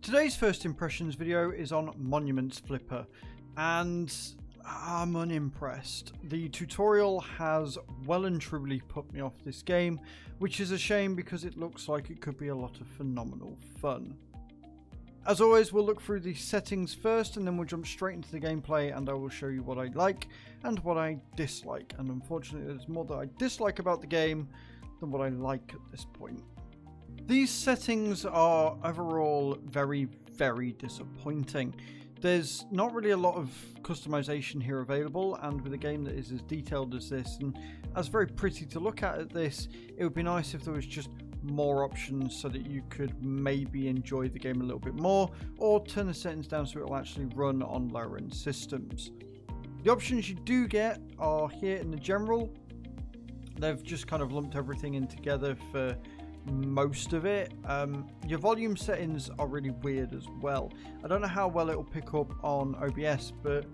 Today's first impressions video is on Monuments Flipper, and I'm unimpressed. The tutorial has well and truly put me off this game, which is a shame because it looks like it could be a lot of phenomenal fun. As always, we'll look through the settings first and then we'll jump straight into the gameplay, and I will show you what I like and what I dislike. And unfortunately, there's more that I dislike about the game than what I like at this point. These settings are overall very, very disappointing. There's not really a lot of customization here available, and with a game that is as detailed as this and as very pretty to look at this, it would be nice if there was just more options so that you could maybe enjoy the game a little bit more, or turn the settings down so it will actually run on lower end systems. The options you do get are here in the general. They've just kind of lumped everything in together for most of it. Your volume settings are really weird as well. I don't know how well it'll pick up on OBS, but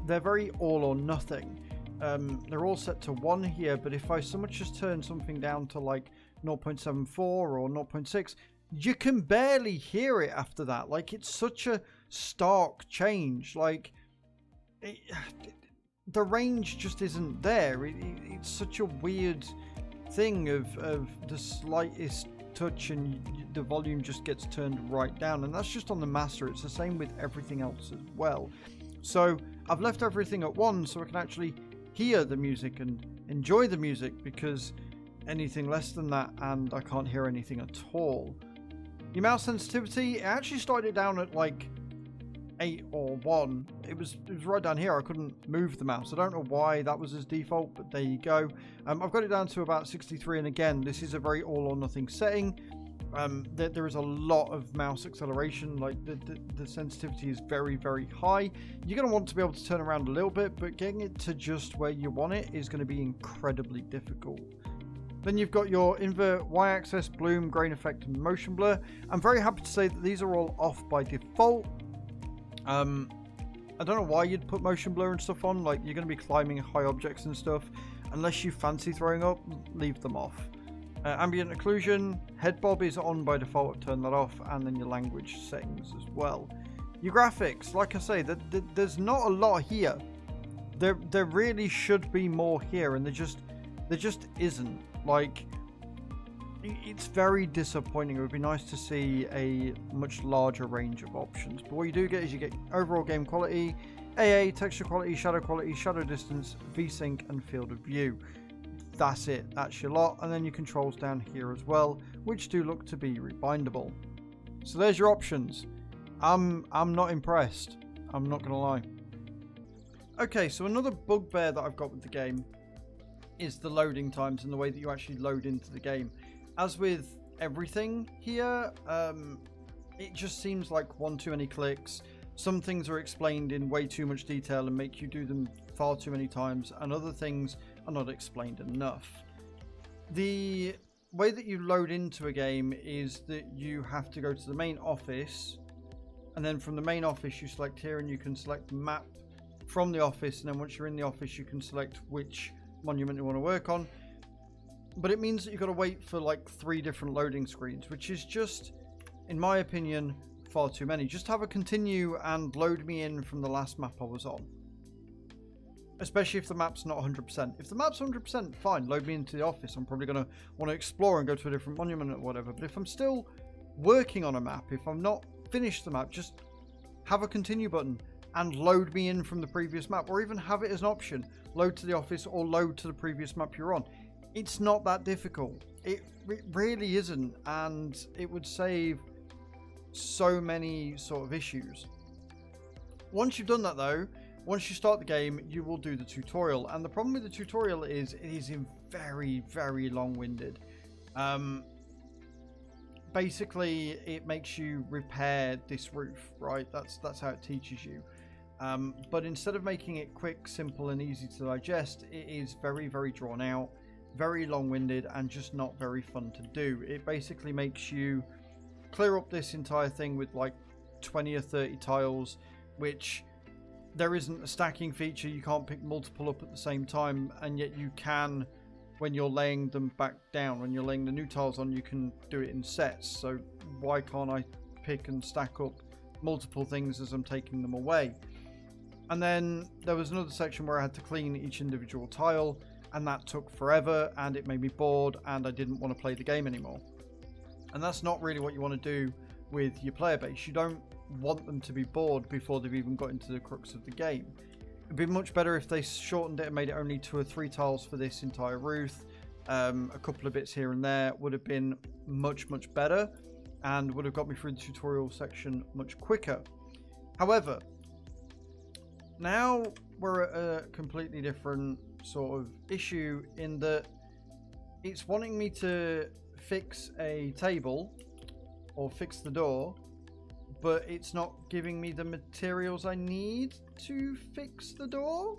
they're very all or nothing. They're all set to 1 here, but if I so much as turn something down to like 0.74 or 0.6, you can barely hear it after that. Like, it's such a stark change. Like, the range just isn't there. It's such a weird thing of the slightest touch and the volume just gets turned right down, and that's just on the master. It's the same with everything else as well. So I've left everything at 1 so I can actually hear the music and enjoy the music, because anything less than that and I can't hear anything at all. Your mouse sensitivity, I actually started it down at like 8 or 1. It was right down here. I couldn't move the mouse. I don't know why that was as default, but there you go. I've got it down to about 63, and again, this is a very all or nothing setting. There is a lot of mouse acceleration. Like, the sensitivity is very, very high. You're going to want to be able to turn around a little bit, but getting it to just where you want it is going to be incredibly difficult. Then you've got your invert, y-axis, bloom, grain effect, and motion blur. I'm very happy to say that these are all off by default. I don't know why you'd put motion blur and stuff on. Like, you're going to be climbing high objects and stuff. Unless you fancy throwing up, leave them off. Ambient occlusion, head bob is on by default. I've turned that off, and then your language settings as well. Your graphics, like I say, there's not a lot here. There really should be more here, and there just isn't. Like, it's very disappointing. It would be nice to see a much larger range of options, but what you do get is you get overall game quality, AA, texture quality, shadow distance, VSync, and field of view. That's it. That's your lot. And then your controls down here as well, which do look to be rebindable. So there's your options. I'm not impressed. I'm not gonna lie. Okay, so another bugbear that I've got with the game is the loading times and the way that you actually load into the game. As with everything here, it just seems like one too many clicks. Some things are explained in way too much detail and make you do them far too many times, and other things are not explained enough. The way that you load into a game is that you have to go to the main office, and then from the main office you select here, and you can select map from the office, and then once you're in the office you can select which monument you want to work on. But it means that you've got to wait for like 3 different loading screens, which is just, in my opinion, far too many. Just have a continue and load me in from the last map I was on. Especially if the map's not 100%. If the map's 100%, fine, load me into the office. I'm probably going to want to explore and go to a different monument or whatever. But if I'm still working on a map, if I'm not finished the map, just have a continue button and load me in from the previous map. Or even have it as an option. Load to the office or load to the previous map you're on. It's not that difficult. It really isn't, and it would save so many sort of issues. Once you've done that though, once you start the game, you will do the tutorial, and the problem with the tutorial is it is very, very long-winded. Basically, it makes you repair this roof, right? That's how it teaches you. But instead of making it quick, simple, and easy to digest, it is very, very drawn out, very long-winded, and just not very fun to do. It basically makes you clear up this entire thing with like 20 or 30 tiles, which there isn't a stacking feature. You can't pick multiple up at the same time, and yet you can when you're laying them back down. When you're laying the new tiles on, you can do it in sets. So why can't I pick and stack up multiple things as I'm taking them away. And then there was another section where I had to clean each individual tile, and that took forever, and it made me bored, and I didn't want to play the game anymore. And that's not really what you want to do with your player base. You don't want them to be bored before they've even got into the crux of the game. It'd be much better if they shortened it and made it only 2 or 3 tiles for this entire roof. A couple of bits here and there would have been much better, and would have got me through the tutorial section much quicker. However, now we're at a completely different sort of issue in that it's wanting me to fix a table or fix the door, but it's not giving me the materials I need to fix the door.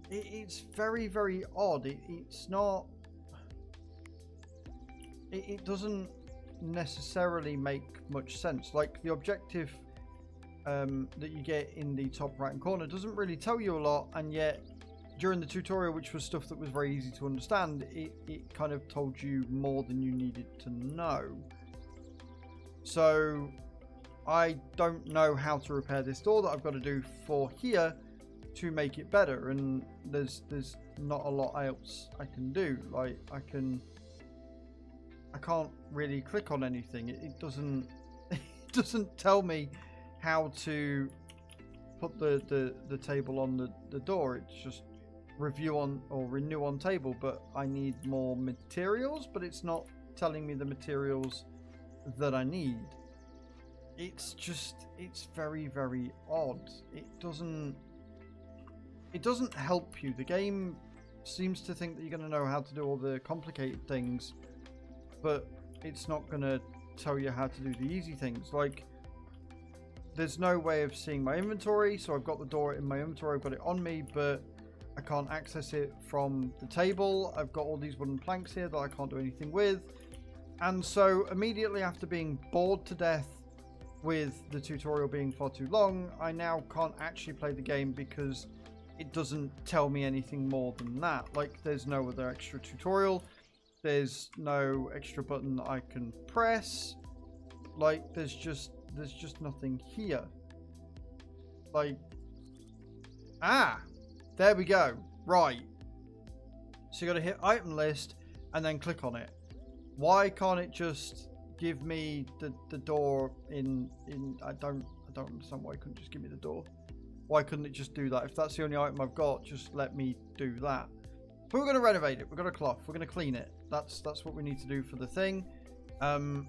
It's very odd. It's not... It doesn't necessarily make much sense. Like the objective that you get in the top right hand corner doesn't really tell you a lot, and yet during the tutorial, which was stuff that was very easy to understand, it kind of told you more than you needed to know. So I don't know how to repair this door that I've got to do for here to make it better, and there's not a lot else I can do. Like I can't really click on anything. It doesn't it doesn't tell me how to put the table on the door. It's just review on or renew on table, but I need more materials, but it's not telling me the materials that I need. It's very odd. It doesn't help you. The game seems to think that you're going to know how to do all the complicated things, but it's not going to tell you how to do the easy things. Like there's no way of seeing my inventory, so I've got the door in my inventory, I've got it on me, but I can't access it from the table. I've got all these wooden planks here that I can't do anything with. And so immediately after being bored to death with the tutorial being far too long, I now can't actually play the game because it doesn't tell me anything more than that. Like there's no other extra tutorial, there's no extra button I can press, like there's just nothing here. Like, there we go. Right, so you got to hit item list and then click on it. Why can't it just give me the door in I don't understand why it couldn't just give me the door. Why couldn't it just do that? If that's the only item I've got, just let me do that. But we're going to renovate it. We've got a cloth. We're going to clean it. That's what we need to do for the thing. And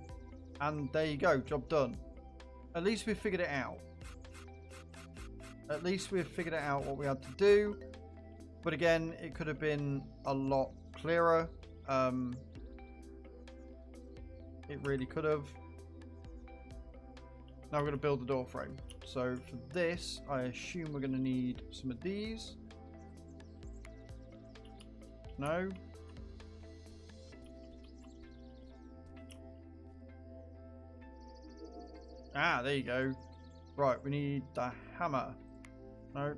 there you go. Job done. At least we figured it out. At least we've figured it out what we had to do. But again, it could have been a lot clearer. It really could have. Now we're going to build the door frame. So for this, I assume we're going to need some of these. No. There you go. Right, we need the hammer. No.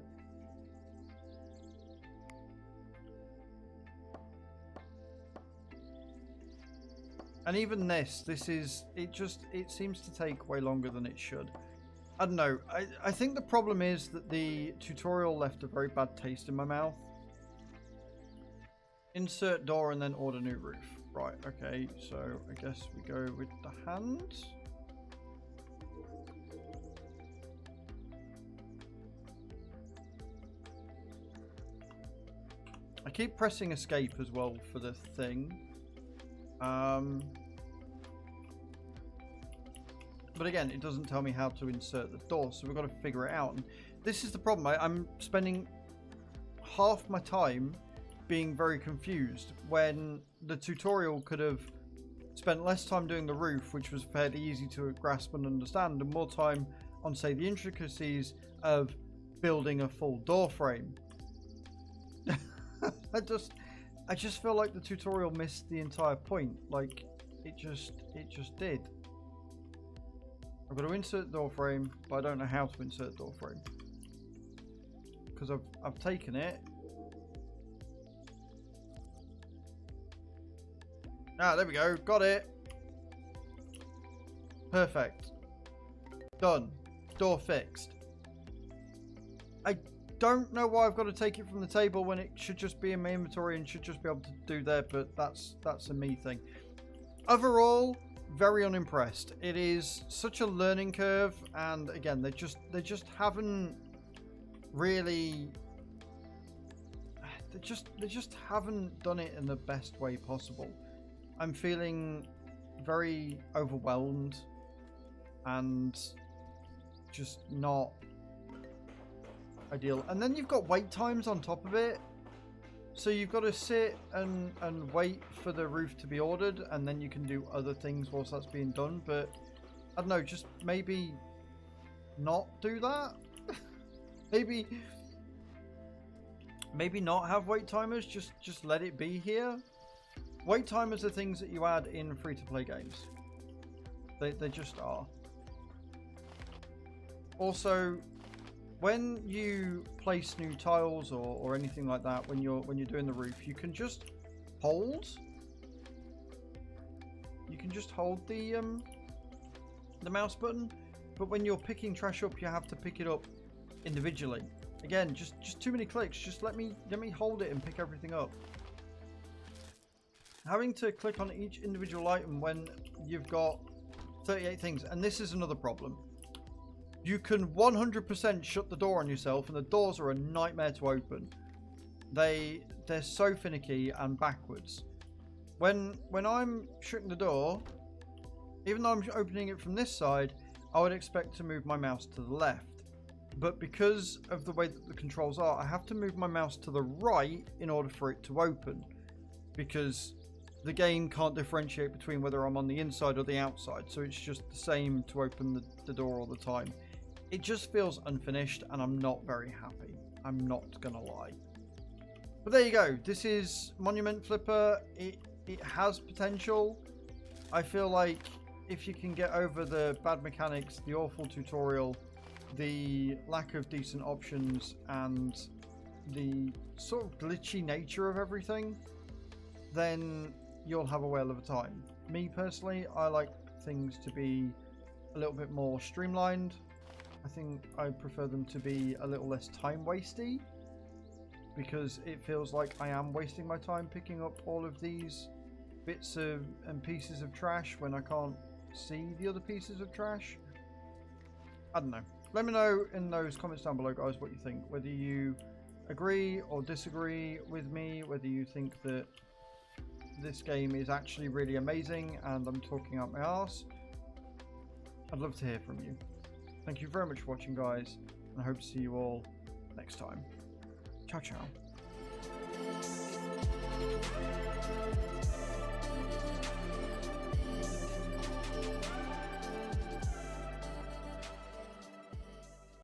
And even this is, it seems to take way longer than it should. I don't know. I think the problem is that the tutorial left a very bad taste in my mouth. Insert door and then order new roof. Right, okay, so I guess we go with the hands. I keep pressing escape as well for the thing. But again, it doesn't tell me how to insert the door, so we've got to figure it out. And this is the problem. I'm spending half my time being very confused when the tutorial could have spent less time doing the roof, which was fairly easy to grasp and understand, and more time on, say, the intricacies of building a full door frame. I just feel like the tutorial missed the entire point. Like it just did. I've got to insert door frame, but I don't know how to insert door frame because I've taken it. There we go. Got it. Perfect. Done. Door fixed. I don't know why I've got to take it from the table when it should just be in my inventory and should just be able to do there, but that's a me thing. Overall, very unimpressed. It is such a learning curve, and again, they just haven't really they just haven't done it in the best way possible. I'm feeling very overwhelmed and just not ideal. And then you've got wait times on top of it. So you've got to sit and wait for the roof to be ordered, and then you can do other things whilst that's being done. But I don't know, just maybe not do that. maybe not have wait timers. Just let it be here. Wait timers are things that you add in free-to-play games. They just are. Also, when you place new tiles or anything like that, when you're doing the roof, you can just hold. You can just hold the mouse button, but when you're picking trash up, you have to pick it up individually. Again, just too many clicks. Just let me hold it and pick everything up. Having to click on each individual item when you've got 38 things, and this is another problem. You can 100% shut the door on yourself, and the doors are a nightmare to open. They're so finicky and backwards. When I'm shutting the door, even though I'm opening it from this side, I would expect to move my mouse to the left. But because of the way that the controls are, I have to move my mouse to the right in order for it to open, because the game can't differentiate between whether I'm on the inside or the outside, so it's just the same to open the door all the time. It just feels unfinished, and I'm not very happy. I'm not gonna lie. But there you go. This is Monument Flipper. It has potential. I feel like if you can get over the bad mechanics, the awful tutorial, the lack of decent options, and the sort of glitchy nature of everything, then you'll have a whale of a time. Me personally, I like things to be a little bit more streamlined. I think I prefer them to be a little less time wasty, because it feels like I am wasting my time picking up all of these bits and pieces of trash when I can't see the other pieces of trash. I don't know. Let me know in those comments down below, guys, what you think. Whether you agree or disagree with me, whether you think that this game is actually really amazing and I'm talking out my arse. I'd love to hear from you. Thank you very much for watching, guys, and I hope to see you all next time. Ciao, ciao.